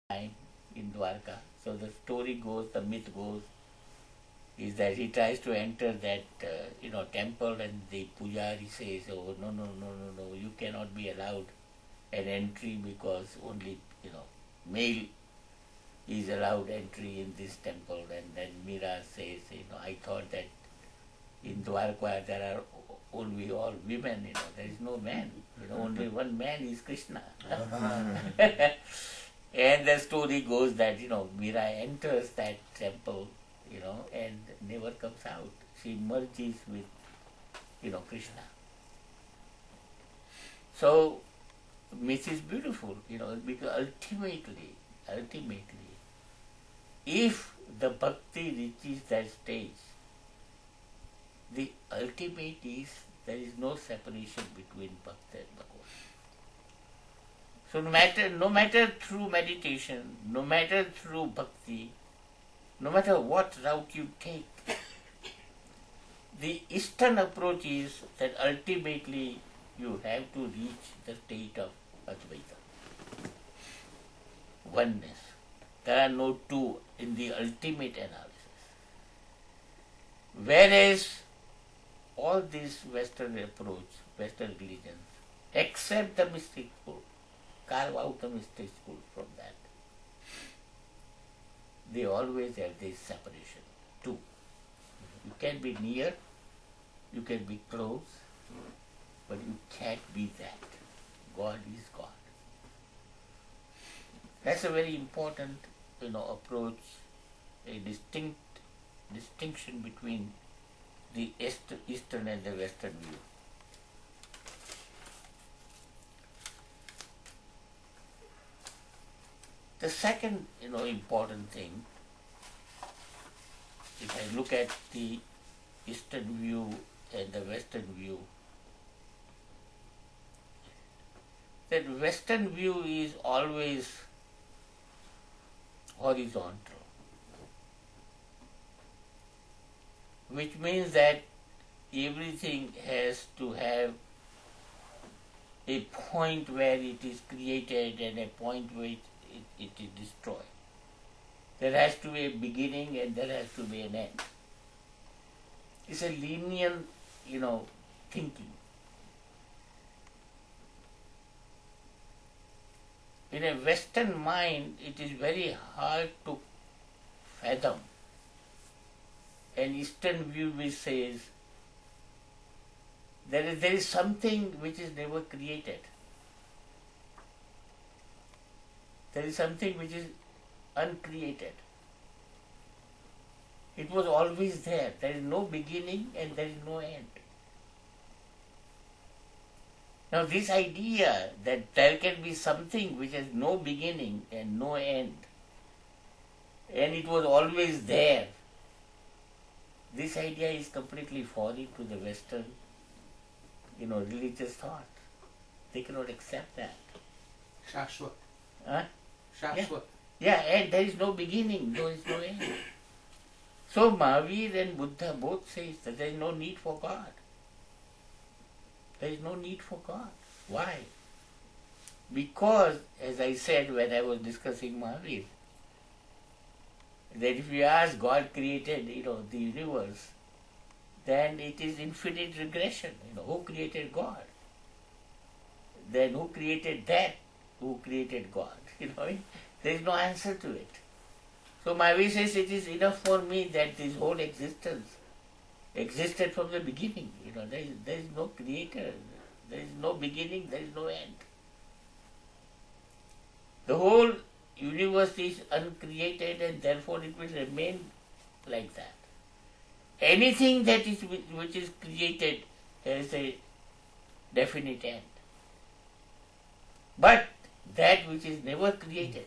time in Dwarka. So the story goes, the myth goes, is that he tries to enter that temple, and the pujari says, "Oh, no, no, no, no, no! You cannot be allowed an entry because only male is allowed entry in this temple." And then Mira says, "I thought that in Dwarka there are only all women. There is no man. Only one man is Krishna." And the story goes that Mira enters that temple, and never comes out. She merges with Krishna. So myth is beautiful, because ultimately, if the bhakti reaches that stage, the ultimate is there is no separation between bhakti and Bhagwan. So no matter through meditation, no matter through bhakti, no matter what route you take, the Eastern approach is that ultimately you have to reach the state of Advaita, oneness. There are no two in the ultimate analysis. Whereas all these Western approach, Western religions, except the mystic school, carve out the mystic school from that. They always have this separation. Two. You can be near, you can be close, but you can't be that. God is God. That's a very important, approach, a distinction between the Eastern and the Western view. The second, important thing, if I look at the Eastern view and the Western view, that Western view is always horizontal, which means that everything has to have a point where it is created and a point where it is destroyed. There has to be a beginning and there has to be an end. It's a linear, thinking. In a Western mind, it is very hard to fathom an Eastern view which says there is something which is never created. There is something which is uncreated. It was always there. There is no beginning and there is no end. Now this idea that there can be something which has no beginning and no end, and it was always there, this idea is completely foreign to the Western, religious thought. They cannot accept that. Shashwat. Huh? Shashwat. Yeah, and there is no beginning, there is no end. So Mahavir and Buddha both say that there is no need for God. There is no need for God. Why? Because, as I said when I was discussing Mahavir, that if you ask God created, the universe, then it is infinite regression. Who created God? Then who created that? Who created God? There is no answer to it. So Mahavir says it is enough for me that this whole existence existed from the beginning. There is no creator, there is no beginning, there is no end. The whole universe is uncreated and therefore it will remain like that. Anything that is which is created has a definite end. But that which is never created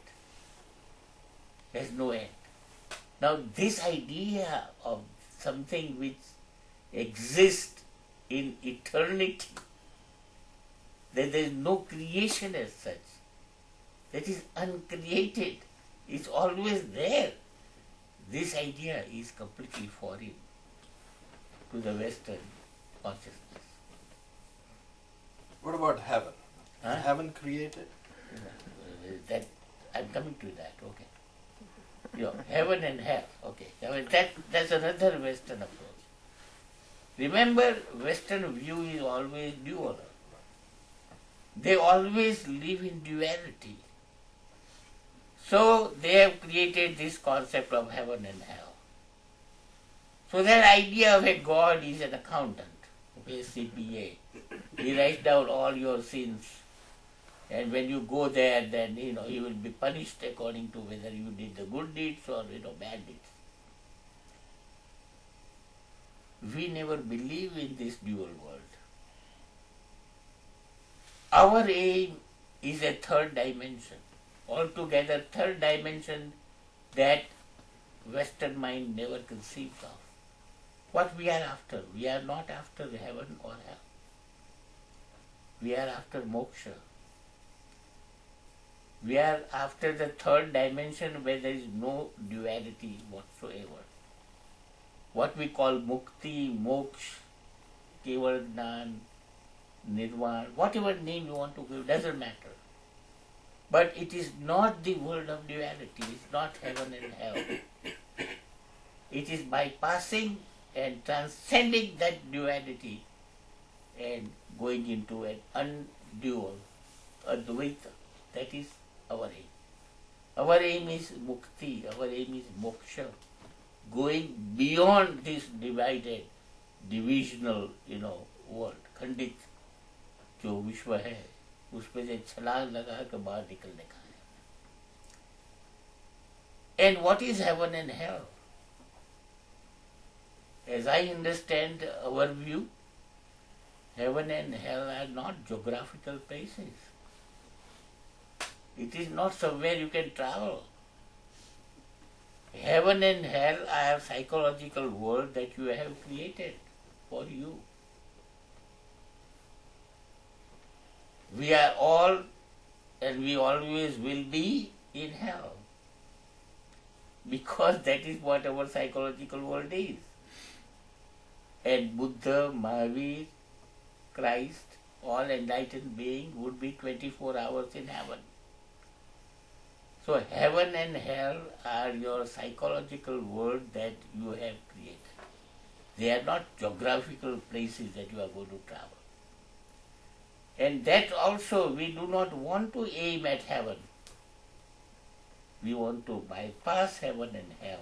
has no end. Now this idea of something which exists in eternity, that there is no creation as such, that is uncreated, is always there. This idea is completely foreign to the Western consciousness. What about heaven? Huh? Is heaven created? That I'm coming to that, okay. Heaven and hell, okay. That's another Western approach. Remember, Western view is always dual. They always live in duality. So they have created this concept of heaven and hell. So their idea of a God is an accountant, a CPA. He writes down all your sins, and when you go there, then you will be punished according to whether you did the good deeds or bad deeds. We never believe in this dual world. Our aim is a third dimension, altogether third dimension that Western mind never conceived of. What we are after? We are not after heaven or hell. We are after moksha. We are after the third dimension where there is no duality whatsoever. What we call mukti, moksha, keval jnana, nirvana, whatever name you want to give, doesn't matter. But it is not the world of duality, it's not heaven and hell. It is bypassing and transcending that duality and going into an undual Advaita. That is our aim. Our aim is mukti, our aim is moksha, going beyond this divided, divisional, world, खंडित जो विश्व है, उसमें से छलांग लगा के बाहर निकलने का है. And what is heaven and hell? As I understand our view, heaven and hell are not geographical places. It is not somewhere you can travel. Heaven and hell are psychological world that you have created for you. We are all and we always will be in hell, because that is what our psychological world is. And Buddha, Mahavir, Christ, all enlightened beings would be 24 hours in heaven. So heaven and hell are your psychological world that you have created. They are not geographical places that you are going to travel. And that also, we do not want to aim at heaven. We want to bypass heaven and hell,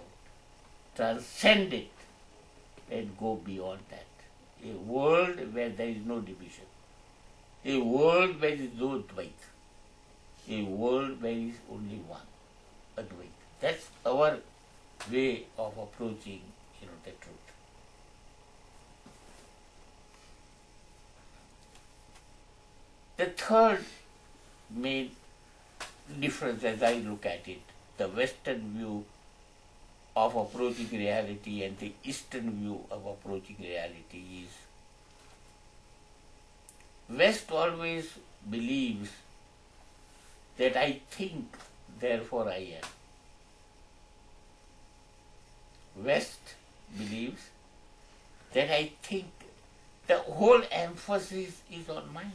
transcend it, and go beyond that. A world where there is no division. A world where there is no Dvaita. A world where there is only one, Advaita. That's our way of approaching, the truth. The third main difference, as I look at it, the Western view of approaching reality and the Eastern view of approaching reality is, West always believes that I think, therefore I am. West believes that I think. The whole emphasis is on mind.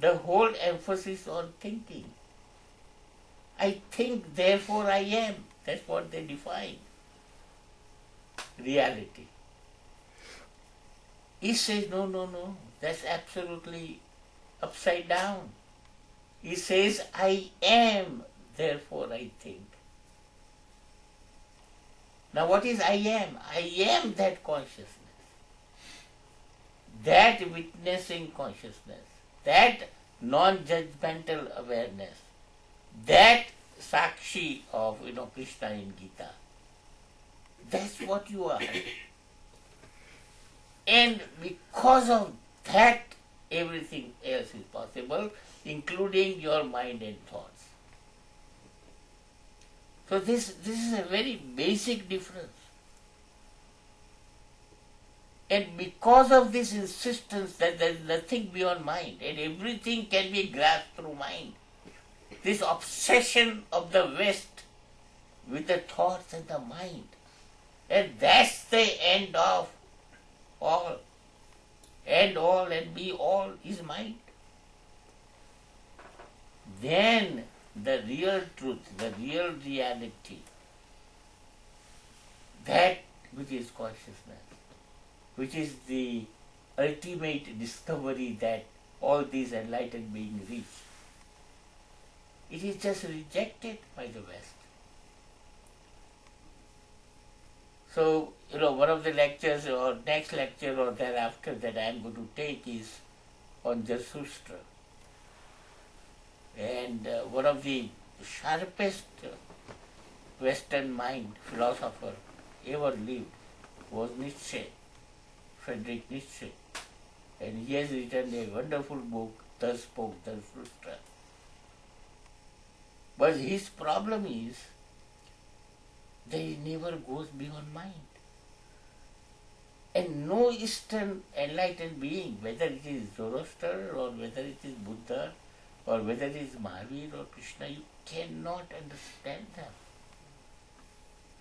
The whole emphasis on thinking. I think, therefore I am. That's what they define reality. He says, no, that's absolutely upside down. He says, I am, therefore I think. Now what is I am? I am that consciousness, that witnessing consciousness, that non-judgmental awareness, that Sakshi of Krishna in Gita. That's what you are. And because of that, everything else is possible, including your mind and thoughts. So this is a very basic difference. And because of this insistence that there is nothing beyond mind and everything can be grasped through mind, this obsession of the West with the thoughts and the mind, and that's the end of all. End all and be all is mind. then the real truth, the real reality, that which is consciousness, which is the ultimate discovery that all these enlightened beings reach, it is just rejected by the West. So, one of the lectures or next lecture or thereafter that I am going to take is on Zarathustra. And one of the sharpest Western mind philosopher ever lived was Nietzsche, Friedrich Nietzsche. And he has written a wonderful book, Thus Spoke Zarathustra. But his problem is that he never goes beyond mind. And no Eastern enlightened being, whether it is Zoroaster or whether it is Buddha or whether it is Mahavir or Krishna, you cannot understand them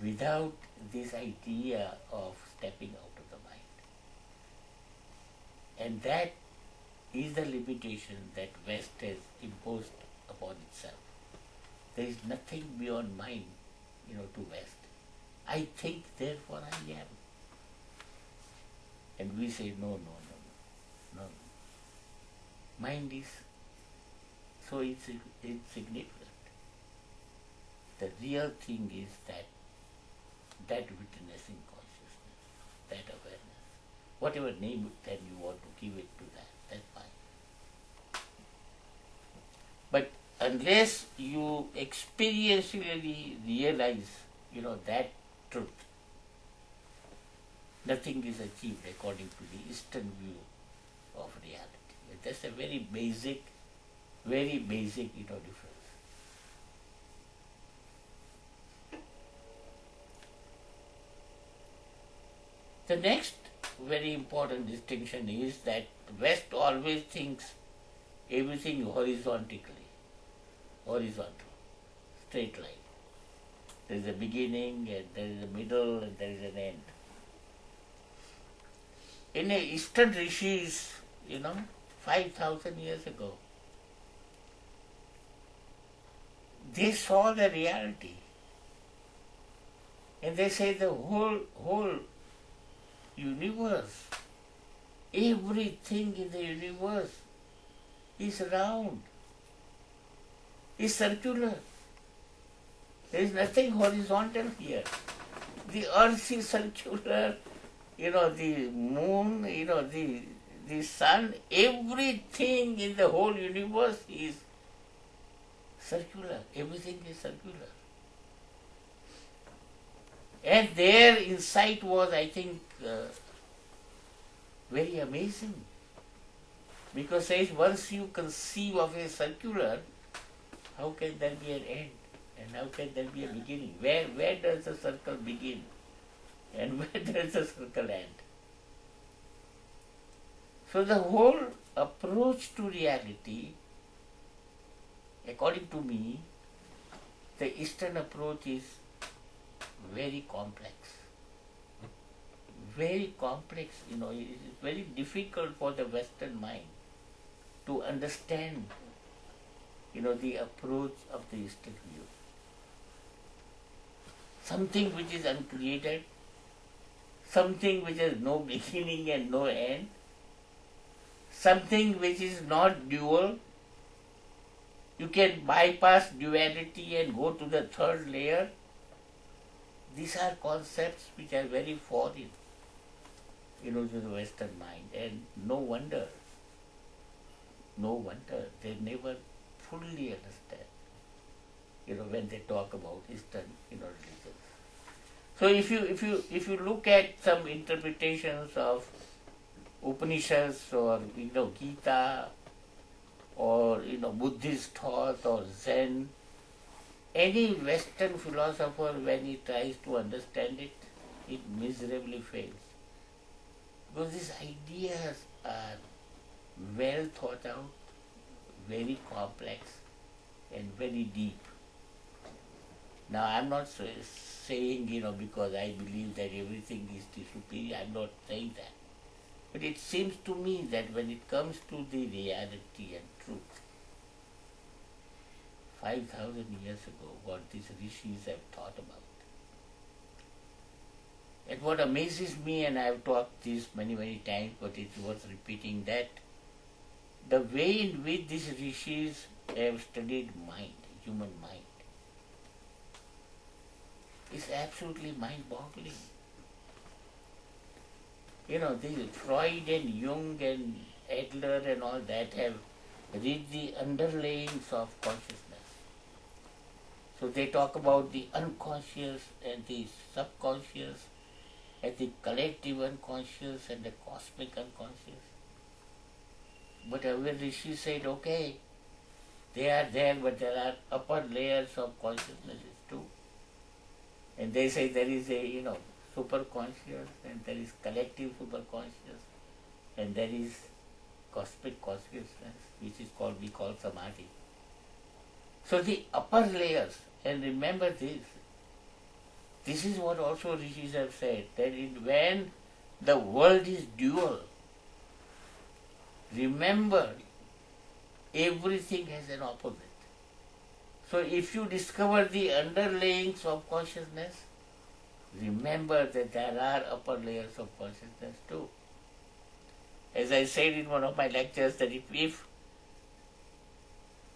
without this idea of stepping out of the mind. And that is the limitation that West has imposed upon itself. There is nothing beyond mind, to West. I think, therefore I am. And we say, no. Mind is so insignificant. The real thing is that witnessing consciousness, that awareness. Whatever name then you want to give it to that, that's fine. But unless you experientially realize, that truth, nothing is achieved according to the Eastern view of reality. That's a very basic, difference. The next very important distinction is that West always thinks everything horizontal, straight line. There is a beginning, and there is a middle, and there is an end. In the Eastern rishis, 5,000 years ago, they saw the reality. And they say the whole universe, everything in the universe is round, is circular. There is nothing horizontal here. The earth is circular, the moon, the sun, everything in the whole universe is circular. Everything is circular. And their insight was, I think, very amazing. Because once you conceive of a circular, how can there be an end? And how can there be a beginning? Where does the circle begin? And where does the circle end? So the whole approach to reality, according to me, the Eastern approach is very complex. Very complex, it is very difficult for the Western mind to understand, the approach of the Eastern view. Something which is uncreated, something which has no beginning and no end, something which is not dual. You can bypass duality and go to the third layer. These are concepts which are very foreign, to the Western mind, and no wonder they never fully understand, when they talk about Eastern, religions. So if you look at some interpretations of Upanishads or Gita or Buddhist thought or Zen, any Western philosopher, when he tries to understand it, it miserably fails. Because these ideas are well thought out, very complex and very deep. Now I am not saying, because I believe that everything is the superior, I am not saying that. But it seems to me that when it comes to the reality and truth, 5,000 years ago, what these rishis have thought about. And what amazes me, and I have talked this many, many times, but it's worth repeating, that the way in which these rishis have studied mind, human mind, is absolutely mind-boggling. These Freud and Jung and Adler and all that have read the underlayings of consciousness. So they talk about the unconscious and the subconscious and the collective unconscious and the cosmic unconscious. But our Rishi said, okay, they are there, but there are upper layers of consciousnesses too. And they say there is a, superconscious, and there is collective superconscious, and there is cosmic consciousness, which is we call samadhi. So the upper layers, and remember this is what also rishis have said, that when the world is dual, remember everything has an opposite. So if you discover the underlayings of consciousness, remember that there are upper layers of consciousness too. As I said in one of my lectures, that if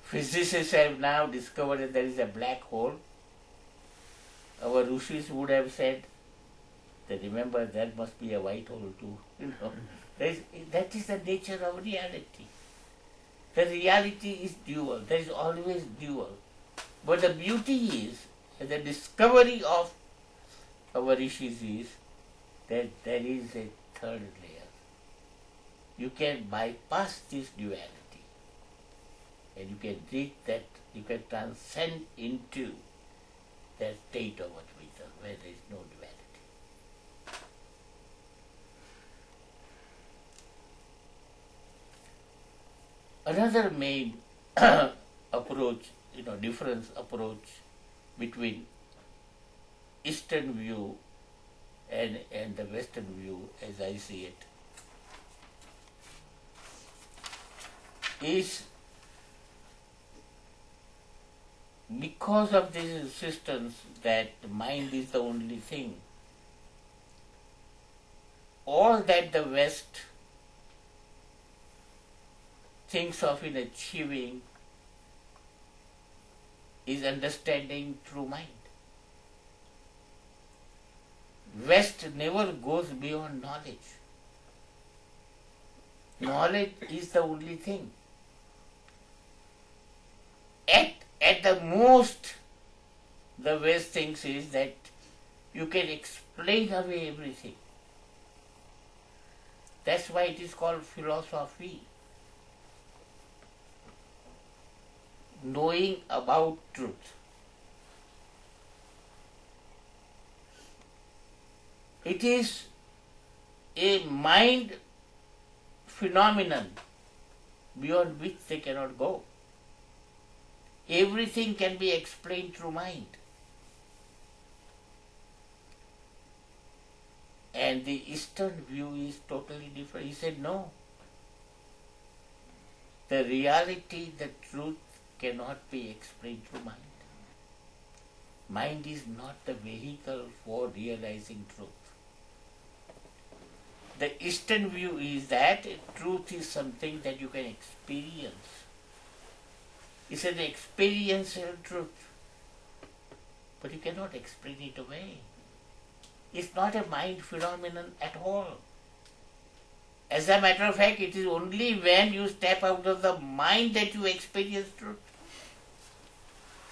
physicists have now discovered that there is a black hole, our rishis would have said that remember there must be a white hole too. That is the nature of reality. The reality is dual. There is always dual. But the beauty is, the discovery of our rishis is that there is a third layer. You can bypass this duality and you can reach that, you can transcend into that state of Advaita where there is no duality. Another main approach, difference approach between Eastern view and the Western view, as I see it, is because of this insistence that mind is the only thing. All that the West thinks of in achieving is understanding through mind. West never goes beyond knowledge. Knowledge is the only thing. At the most, the West thinks is that you can explain away everything. That's why it is called philosophy. Knowing about truth. It is a mind phenomenon beyond which they cannot go. Everything can be explained through mind. And the Eastern view is totally different. He said, no. The reality, the truth cannot be explained through mind. Mind is not the vehicle for realizing truth. The Eastern view is that truth is something that you can experience. It's an experiential truth. But you cannot explain it away. It's not a mind phenomenon at all. As a matter of fact, it is only when you step out of the mind that you experience truth.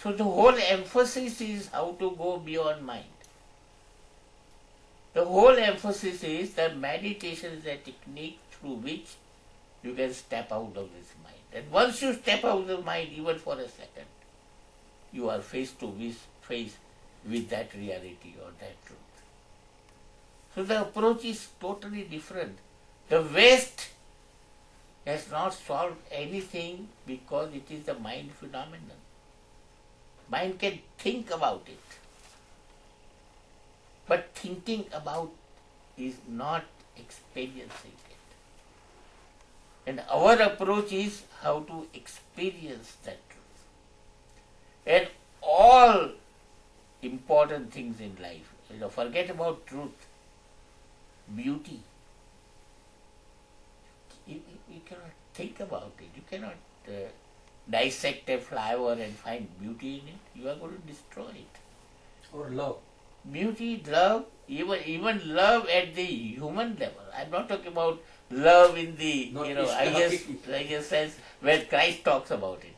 So the whole emphasis is how to go beyond mind. The whole emphasis is that meditation is a technique through which you can step out of this mind. And once you step out of the mind, even for a second, you are face to face with that reality or that truth. So the approach is totally different. The West has not solved anything because it is the mind phenomenon. Mind can think about it. But thinking about is not experiencing it. And our approach is how to experience that truth. And all important things in life, forget about truth, beauty. You cannot think about it. You cannot dissect a flower and find beauty in it. You are going to destroy it. Or love. Beauty, love, even love at the human level. I'm not talking about love in the Not highest sense where Christ talks about it.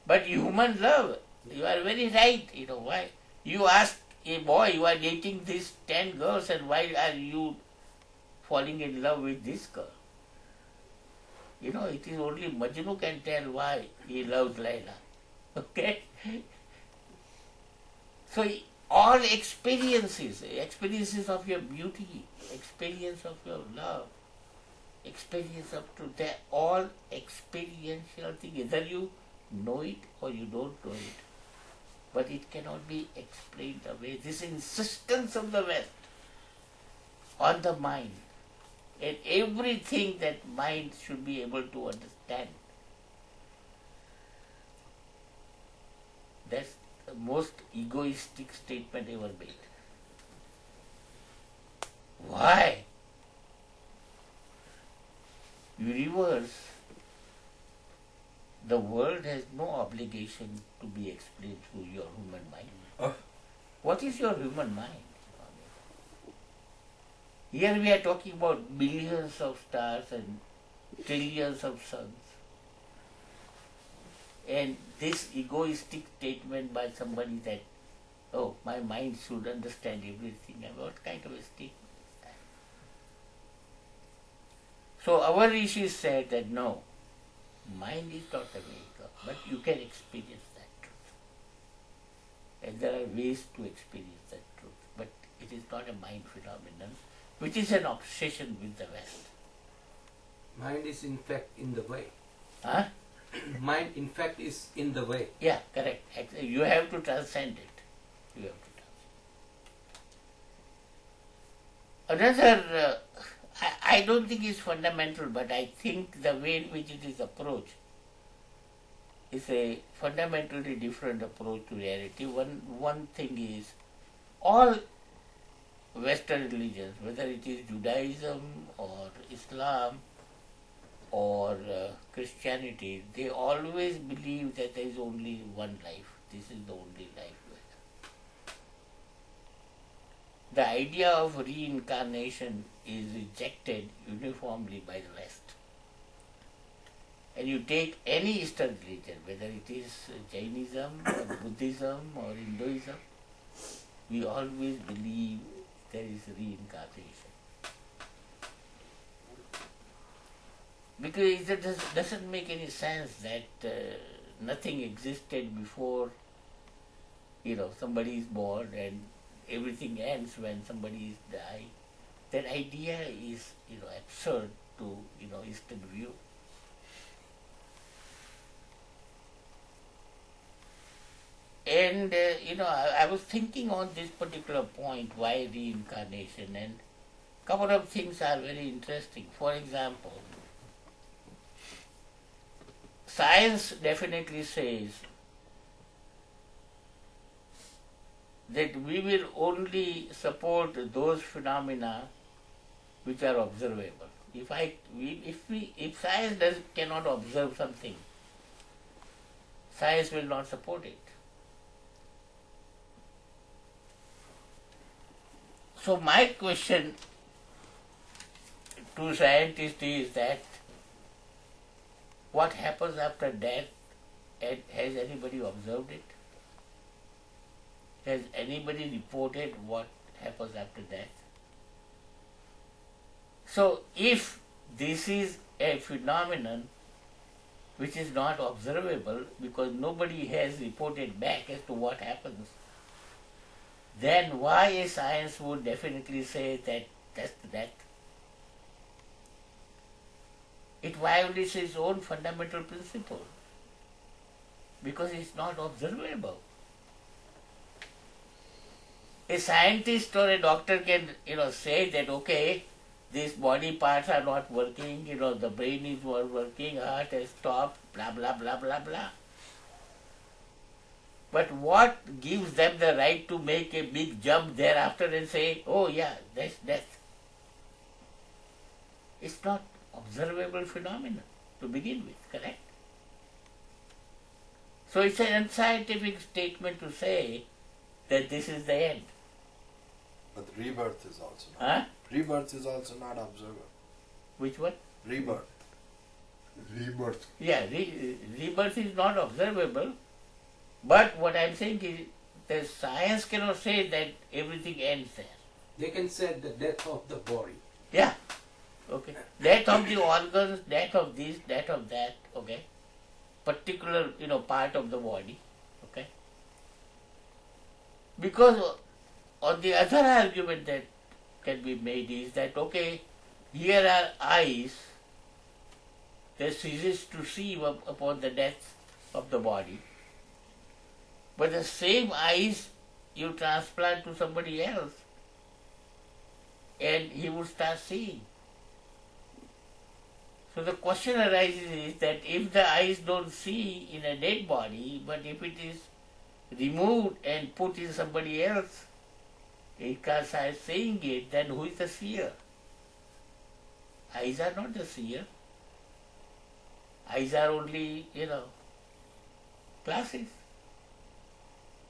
But human love, you are very right. Why? You ask a boy, you are dating these 10 girls, and why are you falling in love with this girl? It is only Majnu can tell why he loves Laila. Okay? So all experiences of your beauty, experience of your love, experience of truth, they're all experiential things. Either you know it or you don't know it. But it cannot be explained away. This insistence of the West on the mind, and everything that mind should be able to understand. That's the most egoistic statement ever made. Why? Universe, the world has no obligation to be explained through your human mind. What is your human mind? Here we are talking about billions of stars and trillions of suns. And this egoistic statement by somebody that, oh, my mind should understand everything. What kind of a statement is that? So our rishis said that no, mind is not a vehicle, but you can experience that truth. And there are ways to experience that truth. But it is not a mind phenomenon, which is an obsession with the West. Mind is in fact in the way. Huh? Mind in fact is in the way. Yeah, correct. You have to transcend it. You have to transcend. Another, I don't think it's fundamental, but I think the way in which it is approached is a fundamentally different approach to reality. One thing is, all Western religions, whether it is Judaism or Islam or Christianity, they always believe that there is only one life. This is the only life. The idea of reincarnation is rejected uniformly by the West. And you take any Eastern religion, whether it is Jainism or Buddhism or Hinduism, we always believe there is reincarnation. Because it doesn't make any sense that nothing existed before, somebody is born and everything ends when somebody is died. That idea is, absurd to, Eastern view. And, I was thinking on this particular point, why reincarnation, and a couple of things are very interesting. For example, science definitely says that we will only support those phenomena which are observable. If science cannot observe something, science will not support it. So my question to scientists is that what happens after death, and has anybody observed it? Has anybody reported what happens after death? So if this is a phenomenon which is not observable because nobody has reported back as to what happens, then why a science would definitely say that that's the death? It violates its own fundamental principle because it's not observable. A scientist or a doctor can, say that, okay, these body parts are not working, the brain is not working, heart has stopped, blah, blah, blah, blah, blah. But what gives them the right to make a big jump thereafter and say, oh yeah, that's death? It's not observable phenomenon to begin with, correct? So it's an unscientific statement to say that this is the end. But rebirth is also not. Huh? Rebirth is also not observable. Which one? Rebirth. Rebirth. Yeah, rebirth is not observable, but what I'm saying is the science cannot say that everything ends there. They can say the death of the body. Yeah, okay. Death of the organs, death of this, death of that, okay. Particular, part of the body, okay. Because on the other argument that can be made is that, okay, here are eyes that ceases to see upon the death of the body. But the same eyes you transplant to somebody else and he would start seeing. So the question arises is that if the eyes don't see in a dead body, but if it is removed and put in somebody else, it can't start seeing it, then who is the seer? Eyes are not the seer. Eyes are only, glasses.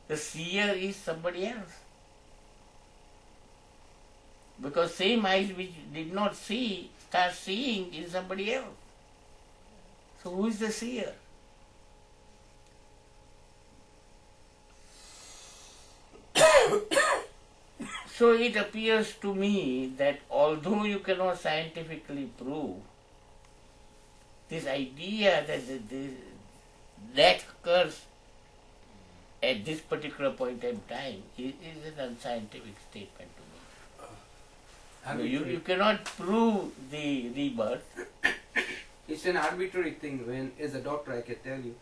The seer is somebody else. Because same eyes which did not see start seeing in somebody else. So who is the seer? So it appears to me that although you cannot scientifically prove this idea that that occurs at this particular point in time is an unscientific statement to me. You cannot prove the rebirth. It's an arbitrary thing. When, as a doctor, I can tell you,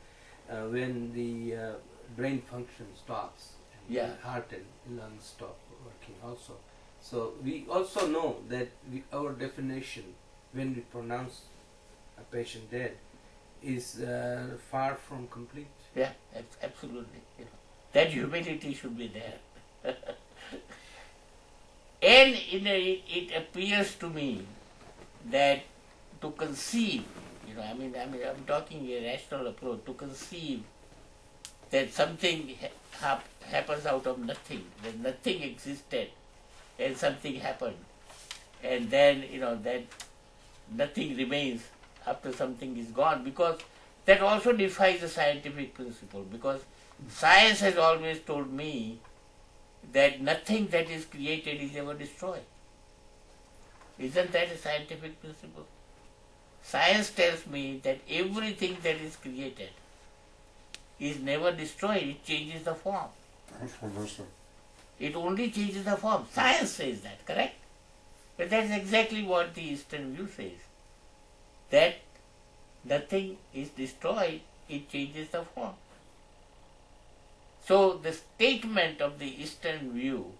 when the brain function stops, and Yeah. the heart and lungs stop working also. So we also know that our definition, when we pronounce a patient dead, is far from complete. Yeah, absolutely. That humility should be there. And it appears to me that to conceive, I'm talking a rational approach, to conceive that something happens out of nothing, that nothing existed and something happened, and then, that nothing remains after something is gone, because that also defies the scientific principle, because science has always told me that nothing that is created is ever destroyed. Isn't that a scientific principle? Science tells me that everything that is created is never destroyed, it changes the form. It only changes the form. Science says that, correct? But that's exactly what the Eastern view says. That nothing is destroyed, it changes the form. So the statement of the Eastern view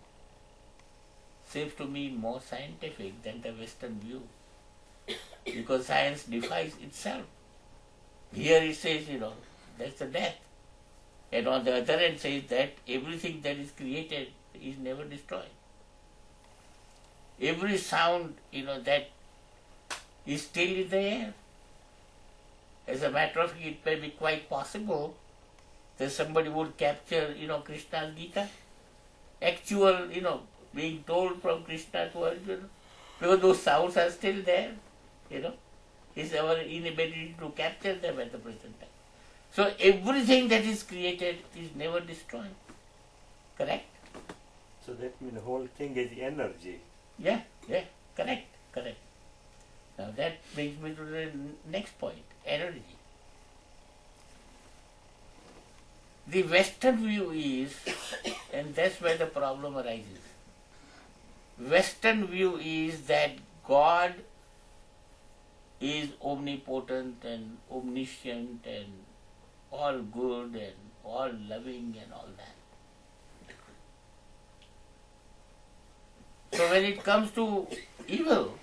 seems to me more scientific than the Western view, because science defies itself. Here it says, that's the death. And on the other end says that everything that is created is never destroyed. Every sound, that is still in the air. As a matter of fact, it may be quite possible that somebody would capture, Krishna's Gita, actual, being told from Krishna to Arjuna, because those sounds are still there, It's our inability to capture them at the present time. So everything that is created is never destroyed. Correct? So that means the whole thing is energy. Yeah, correct. Now that brings me to the next point, energy. The Western view is, and that's where the problem arises, Western view is that God is omnipotent and omniscient and all good and all loving and all that. So when it comes to evil,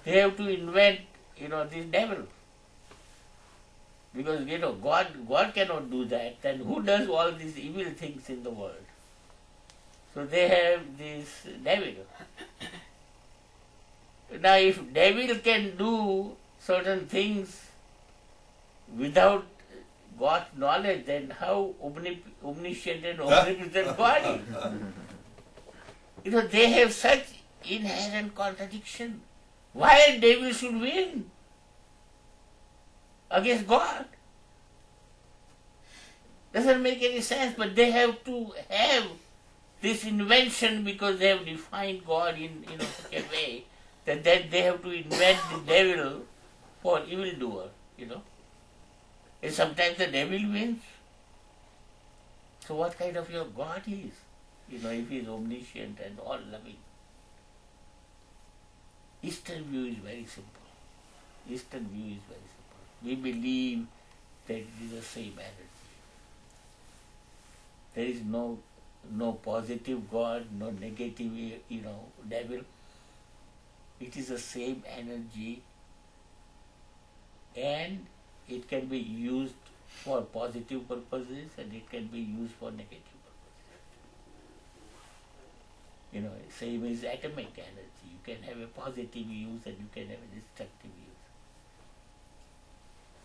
they have to invent, this devil. Because God cannot do that. Then who does all these evil things in the world? So they have this devil. Now if devil can do certain things without God's knowledge, then how omniscient and omnipotent God is? They have such inherent contradiction. Why devil should win against God? Doesn't make any sense, but they have to have this invention because they have defined God in such a way that they have to invent the devil for evildoer, And sometimes the devil wins. So what kind of your God is? If he is omniscient and all loving. Eastern view is very simple. Eastern view is very simple. We believe that it is the same energy. There is no positive God, no negative, devil. It is the same energy, and it can be used for positive purposes and it can be used for negative purposes. Same as atomic energy. You can have a positive use and you can have a destructive use.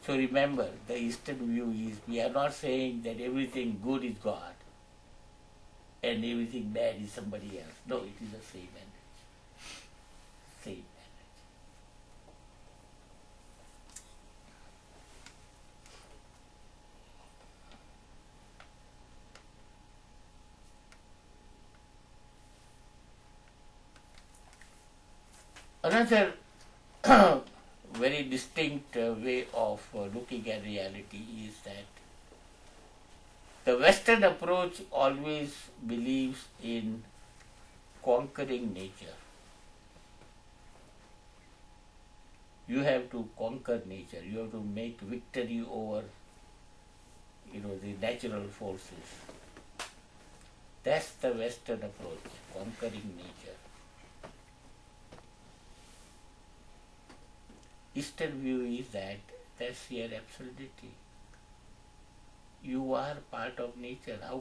So remember, the Eastern view is, we are not saying that everything good is God and everything bad is somebody else. No, it is the same energy. Same energy. Another very distinct way of looking at reality is that the Western approach always believes in conquering nature. You have to conquer nature. You have to make victory over, the natural forces. That's the Western approach, conquering nature. Eastern view is that that's your absolutity. You are part of nature. How